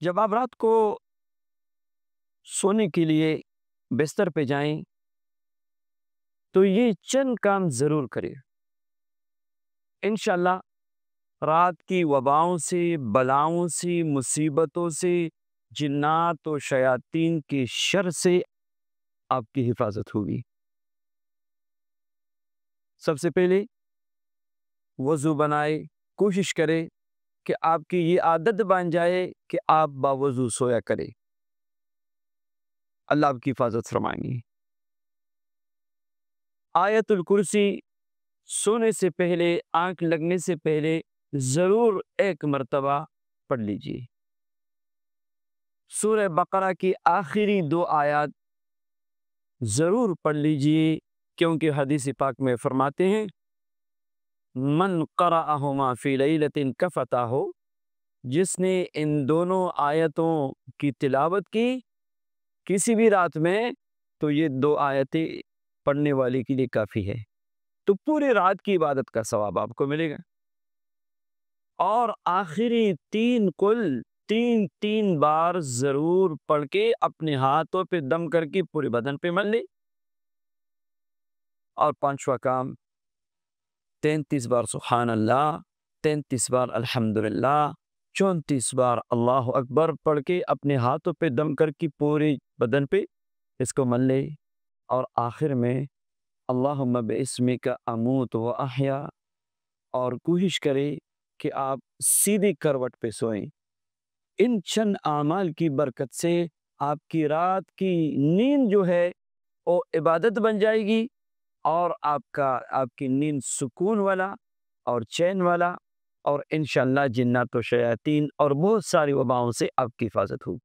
جب آپ رات کو سونے کے لیے بستر پہ جائیں تو یہ چند کام ضرور کریں۔ انشاءاللہ رات کی وباؤں سے، بلاؤں سے، مصیبتوں سے، جنات و شیاطین کے شر سے آپ کی حفاظت ہوگی۔ سب سے پہلے وضو بنائے، کوشش کرے کہ آپ کی یہ عادت بن جائے کہ آپ باوضو سویا کرے، اللہ آپ کی حفاظت فرمائیں گے۔ آیت الکرسی سونے سے پہلے، آنکھ لگنے سے پہلے ضرور ایک مرتبہ پڑھ لیجیے۔ سورہ بقرہ کی آخری 2 آیات ضرور پڑھ لیجیے، کیونکہ حدیث پاک میں فرماتے ہیں من قرأہما فی لیلۃ کفتہ، جس نے ان دونوں آیتوں کی تلاوت کی کسی بھی رات میں تو یہ 2 آیتیں پڑھنے والے کے لیے کافی ہے، تو پورے رات کی عبادت کا ثواب آپ کو ملے گا۔ اور آخری 3 کل 3 بار ضرور پڑھ کے اپنے ہاتھوں پہ دم کر کے پورے بدن پہ مل لے۔ اور 5واں کام 33 بار سبحان اللہ، 33 بار الحمدللہ، 34 بار اللہ اکبر پڑھ کے اپنے ہاتھوں پہ دم کر کے پورے بدن پہ اس کو مل لے۔ اور آخر میں اللہم باسمک اموت و احیا، اور کوشش کرے کہ آپ سیدھی کروٹ پہ سوئیں۔ ان چند اعمال کی برکت سے آپ کی رات کی نیند جو ہے وہ عبادت بن جائے گی، اور آپ کی نیند سکون والا اور چین والا، اور انشاءاللہ جنات و شیاطین اور بہت ساری وباؤں سے آپ کی حفاظت ہوگی۔